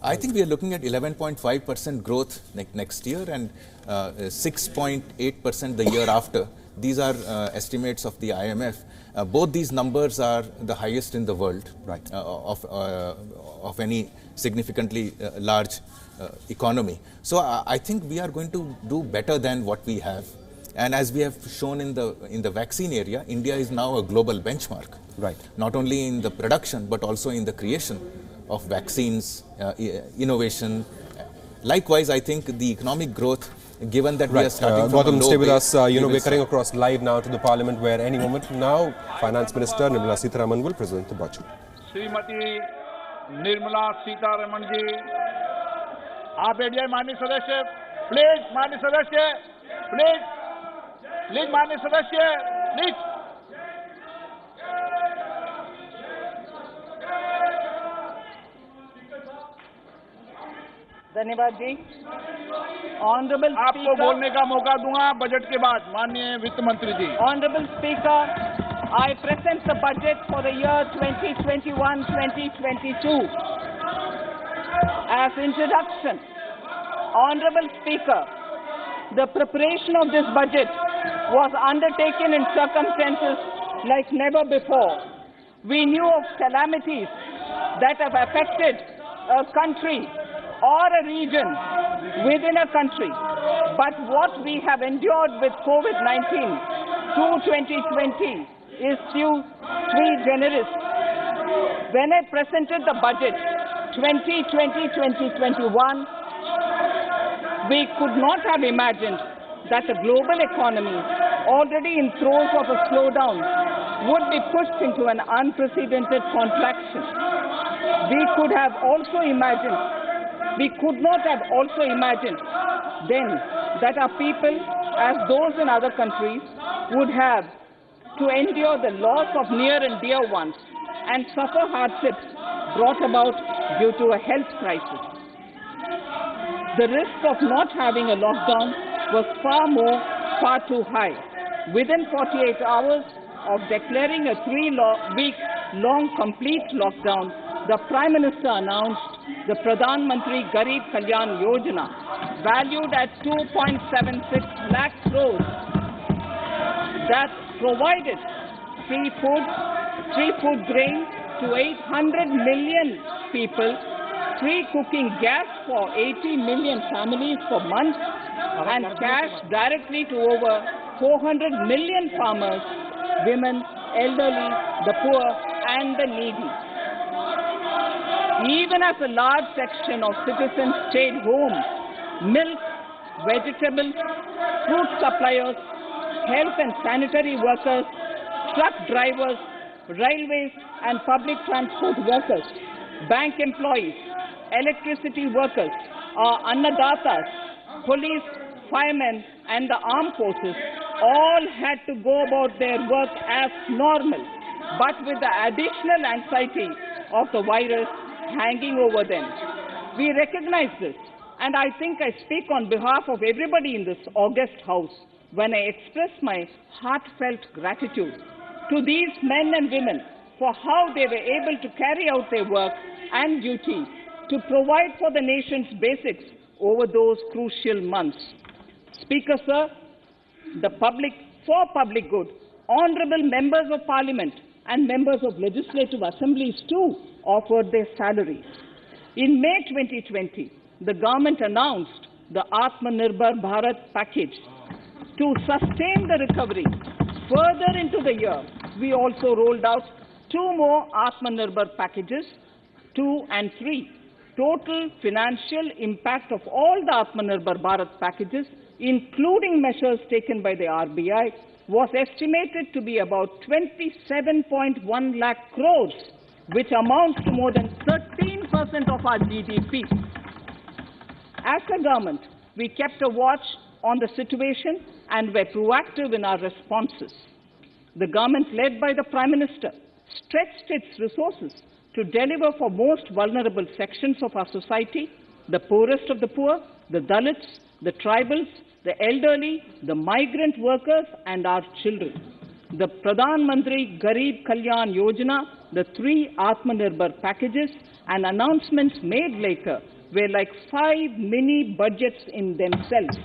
I think we are looking at 11.5% growth next year and 6.8% the year after. These are estimates of the IMF. Both these numbers are the highest in the world, right. Of any significantly large economy. So I think we are going to do better than what we have. And as we have shown in the vaccine area, India is now a global benchmark. Right. Not only in the production, but also in the creation of vaccines, innovation. Likewise, I think the economic growth, given that we are starting from a low stay with base, us. We're cutting across live now to the Parliament, where any moment now, Finance Minister Nirmala Sitharaman will present the budget. Shrimati Nirmala Sitharaman ji, आप बैठ जाए माननीय सदस्य, please माननीय सदस्य, please माननीय सदस्य, please. धन्यवाद जी. ऑनरेबल आपको बोलने का मौका दूंगा बजट के बाद, माननीय वित्त मंत्री जी. Honourable speaker, I present the budget for the year 2021-2022. As introduction, Honorable Speaker, the preparation of this budget was undertaken in circumstances like never before. We knew of calamities that have affected a country or a region within a country. But what we have endured with Covid-19 through 2020 is sui generis. When I presented the budget 2020-2021, we could not have imagined that the global economy, already in throes of a slowdown, would be pushed into an unprecedented contraction. We could not have also imagined then that our people, as those in other countries, would have to endure the loss of near and dear ones and suffer hardships brought about due to a health crisis. The risk of not having a lockdown was far too high. Within 48 hours of declaring a 3-week-long complete lockdown, the Prime Minister announced the Pradhan Mantri Garib Kalyan Yojana, valued at 2.76 lakh crores, that provided free food grain to 800 million people, free cooking gas for 80 million families for months, and cash directly to over 400 million farmers, women, elderly, the poor, and the needy. Even as a large section of citizens stayed home, milk, vegetables, fruit suppliers, health and sanitary workers, truck drivers, railways and public transport workers, bank employees, electricity workers, annadatas, police, firemen and the armed forces all had to go about their work as normal, but with the additional anxiety of the virus hanging over them. We recognize this, and I think I speak on behalf of everybody in this august house when I express my heartfelt gratitude to these men and women for how they were able to carry out their work and duty to provide for the nation's basics over those crucial months. Speaker, sir, for public good, honorable members of Parliament and members of legislative assemblies too offered their salaries. In May 2020, the government announced the Atmanirbhar Bharat package. To sustain the recovery further into the year, we also rolled out 2 more Atmanirbhar packages, 2 and 3. Total financial impact of all the Atmanirbhar Bharat packages, including measures taken by the RBI, was estimated to be about 27.1 lakh crores, which amounts to more than 13% of our GDP. As a government, we kept a watch on the situation and were proactive in our responses. The government, led by the Prime Minister, stretched its resources to deliver for most vulnerable sections of our society, the poorest of the poor, the Dalits, the tribals, the elderly, the migrant workers and our children. the Pradhan Mantri Garib Kalyan Yojana, the 3 Atmanirbhar packages, and announcements made later were like 5 mini budgets in themselves.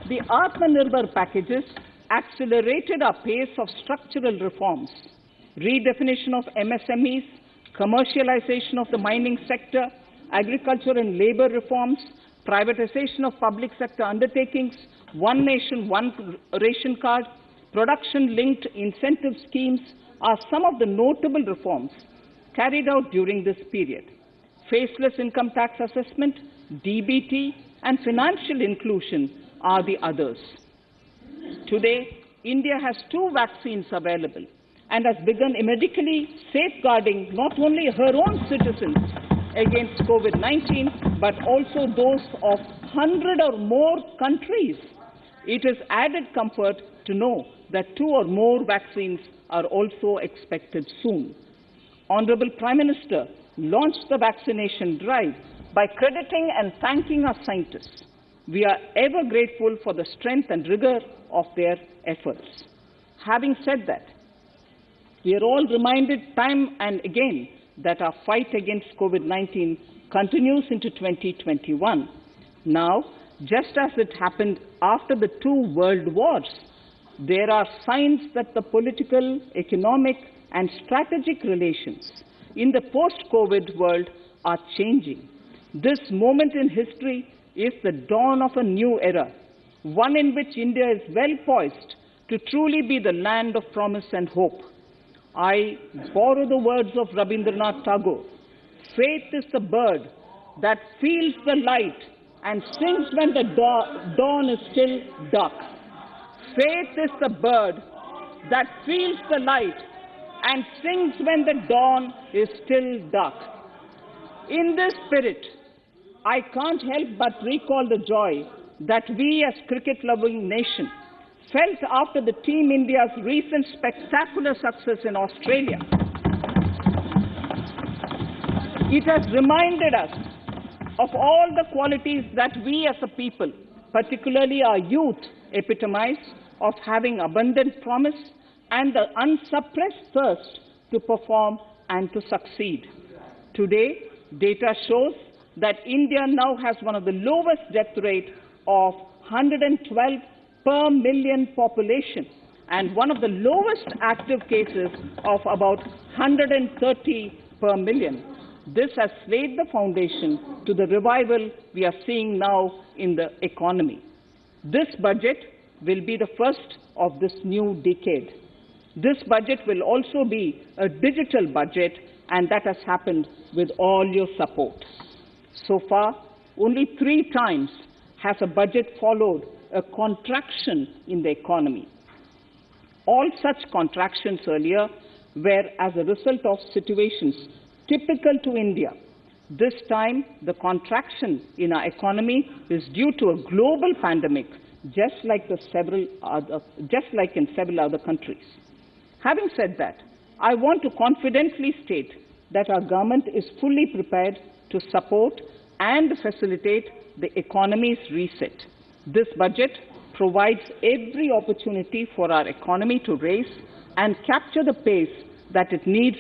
The Atmanirbhar packages accelerated our pace of structural reforms, redefinition of MSMEs, commercialization of the mining sector, agriculture and labor reforms, privatization of public sector undertakings, one nation, one ration card, production-linked incentive schemes are some of the notable reforms carried out during this period. Faceless income tax assessment, DBT, and financial inclusion are the others. Today, India has 2 vaccines available and has begun medically safeguarding not only her own citizens against COVID-19, but also those of 100 or more countries. It is added comfort to know that 2 or more vaccines are also expected soon. Honorable Prime Minister launched the vaccination drive by crediting and thanking our scientists. We are ever grateful for the strength and rigor of their efforts. Having said that, we are all reminded time and again that our fight against COVID-19 continues into 2021. Now, just as it happened after the 2 world wars, there are signs that the political, economic, and strategic relations in the post-COVID world are changing. This moment in history is the dawn of a new era, one in which India is well poised to truly be the land of promise and hope. I borrow the words of Rabindranath Tagore. Faith is the bird that feels the light and sings when the dawn is still dark. Faith is the bird that feels the light and sings when the dawn is still dark. In this spirit, I can't help but recall the joy that we as cricket-loving nation felt after the Team India's recent spectacular success in Australia. It has reminded us of all the qualities that we as a people, particularly our youth, epitomize of having abundant promise and the unsuppressed thirst to perform and to succeed. Today, data shows that India now has one of the lowest death rate of 112 per million population and one of the lowest active cases of about 130 per million. This has laid the foundation to the revival we are seeing now in the economy. This budget will be the first of this new decade. This budget will also be a digital budget, and that has happened with all your support. So far, only 3 times has a budget followed a contraction in the economy. All such contractions earlier were as a result of situations typical to India. This time, the contraction in our economy is due to a global pandemic, just like in several other countries. Having said that, I want to confidently state that our government is fully prepared to support and facilitate the economy's reset. This budget provides every opportunity for our economy to raise and capture the pace that it needs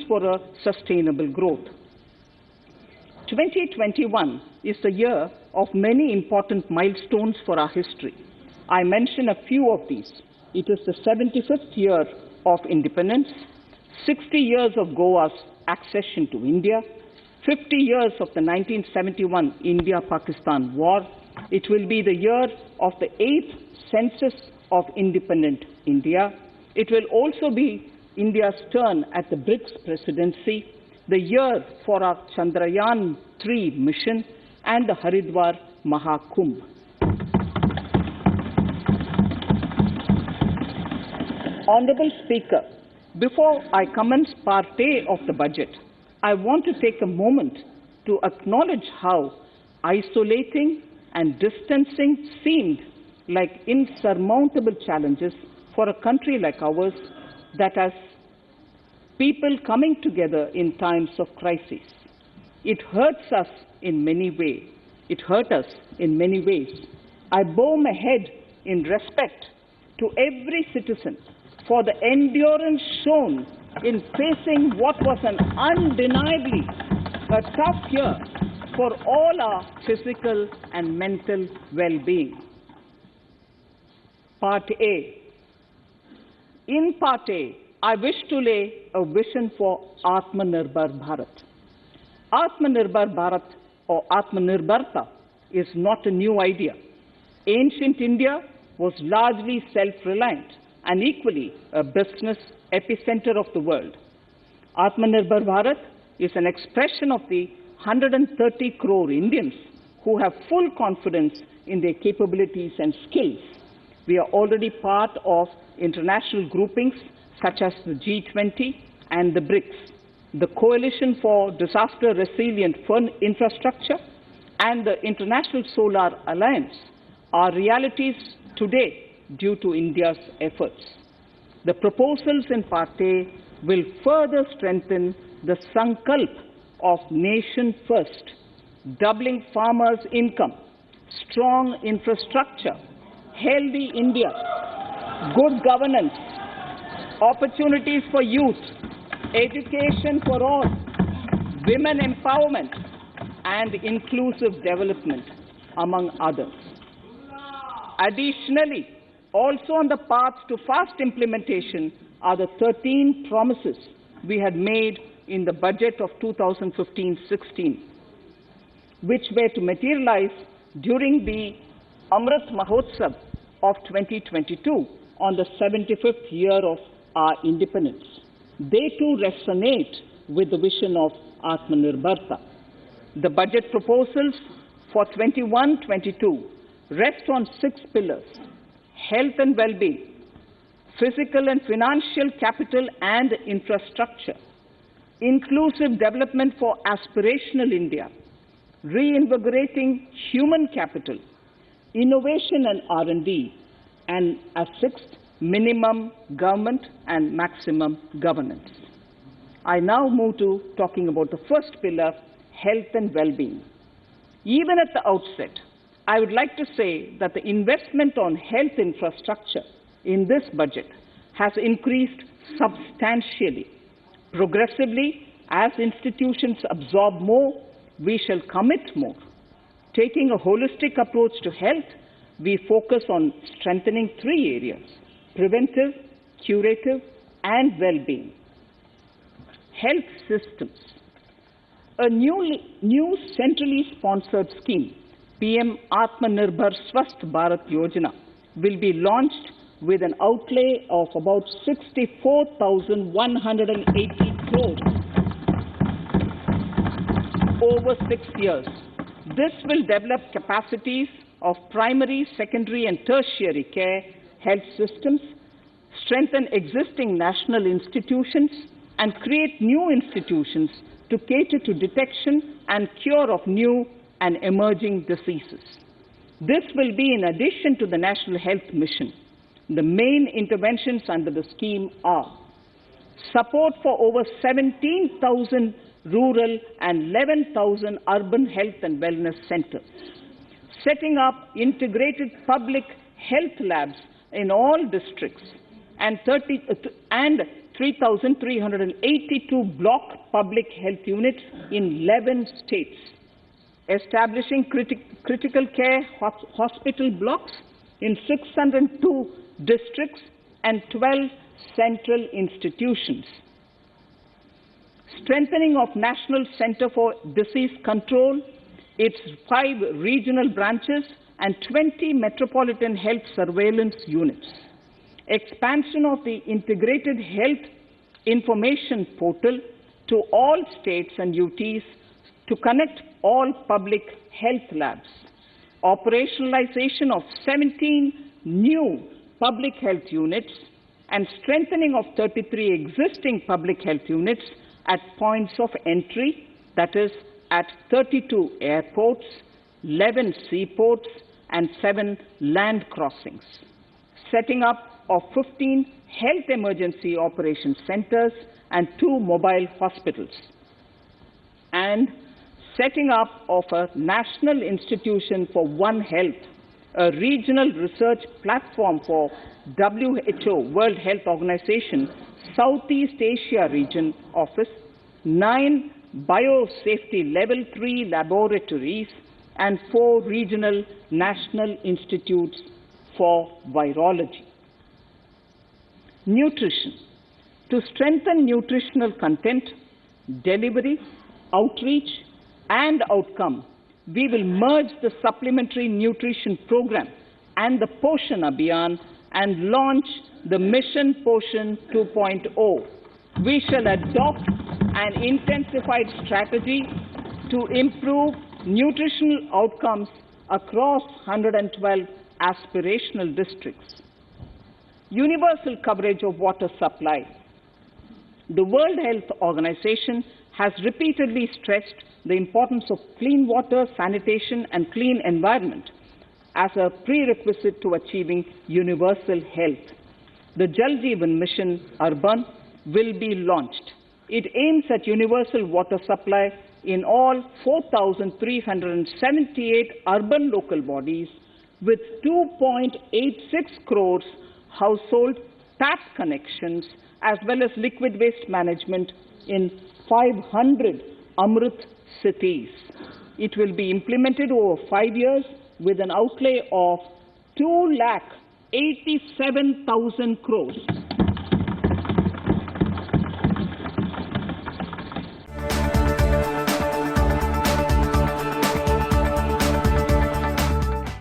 for a sustainable growth. 2021 is the year of many important milestones for our history. I mention a few of these. It is the 75th year of independence, 60 years of Goa's accession to India, 50 years of the 1971 India-Pakistan War. It will be the year of the 8th census of independent India. It will also be India's turn at the BRICS presidency, the year for our Chandrayaan-3 mission, and the Haridwar Mahakumbh. Honorable Speaker, before I commence Part A of the budget, I want to take a moment to acknowledge how isolating and distancing seemed like insurmountable challenges for a country like ours that has people coming together in times of crisis. It hurts us in many ways. It hurt us in many ways. I bow my head in respect to every citizen for the endurance shown in facing what was an undeniably a tough year for all our physical and mental well-being. Part A. In Part A, I wish to lay a vision for Atmanirbhar Bharat. Atmanirbhar Bharat or Atmanirbharta is not a new idea. Ancient India was largely self-reliant and equally a business epicenter of the world. Atmanirbhar Bharat is an expression of the 130 crore Indians who have full confidence in their capabilities and skills. We are already part of international groupings such as the G20 and the BRICS, the Coalition for Disaster Resilient Infrastructure, and the International Solar Alliance are realities today due to India's efforts. The proposals in Part A will further strengthen the sankalp of nation first, doubling farmers' income, strong infrastructure, healthy India, good governance, opportunities for youth, education for all, women empowerment, and inclusive development, among others. Additionally, also on the path to fast implementation are the 13 promises we had made in the budget of 2015-16, which were to materialize during the Amrit Mahotsav of 2022 on the 75th year of our independence. They too resonate with the vision of Atmanirbharta. The budget proposals for 21-22 rest on 6 pillars: health and well-being, physical and financial capital and infrastructure, inclusive development for aspirational India, reinvigorating human capital, innovation and R&D, and as 6th, minimum government and maximum governance. I now move to talking about the first pillar, health and well-being. Even at the outset, I would like to say that the investment on health infrastructure in this budget has increased substantially. Progressively, as institutions absorb more, we shall commit more. Taking a holistic approach to health, we focus on strengthening 3 areas: preventive, curative, and well-being. Health systems. A new centrally sponsored scheme, PM Atmanirbhar Swasth Bharat Yojana, will be launched with an outlay of about 64,180 crores over 6 years. This will develop capacities of primary, secondary, and tertiary care health systems, strengthen existing national institutions, and create new institutions to cater to detection and cure of new and emerging diseases. This will be in addition to the National Health Mission. The main interventions under the scheme are support for over 17,000 rural and 11,000 urban health and wellness centers, setting up integrated public health labs in all districts, and 3,382 block public health units in 11 states, establishing critical care hospital blocks in 602 districts and 12 central institutions, strengthening of National Center for Disease Control, its 5 regional branches and 20 metropolitan health surveillance units, expansion of the integrated health information portal to all states and UTs to connect all public health labs, operationalization of 17 new public health units, and strengthening of 33 existing public health units at points of entry, that is, at 32 airports, 11 seaports, and 7 land crossings, setting up of 15 health emergency operation centers and 2 mobile hospitals, and setting up of a National Institution for One Health, a regional research platform for WHO, World Health Organization, Southeast Asia Region Office, 9 biosafety level 3 laboratories, and 4 regional national institutes for virology. Nutrition. To strengthen nutritional content, delivery, outreach, and outcome, we will merge the Supplementary Nutrition Program and the Poshan Abhiyan and launch the Mission Poshan 2.0. We shall adopt an intensified strategy to improve nutritional outcomes across 112 aspirational districts. Universal coverage of water supply. The World Health Organization has repeatedly stressed the importance of clean water, sanitation, and clean environment as a prerequisite to achieving universal health. The Jal Jeevan Mission Urban will be launched. It aims at universal water supply in all 4,378 urban local bodies with 2.86 crores household tap connections, as well as liquid waste management in 500 Amrit cities. It will be implemented over 5 years with an outlay of 2,87,000 crores.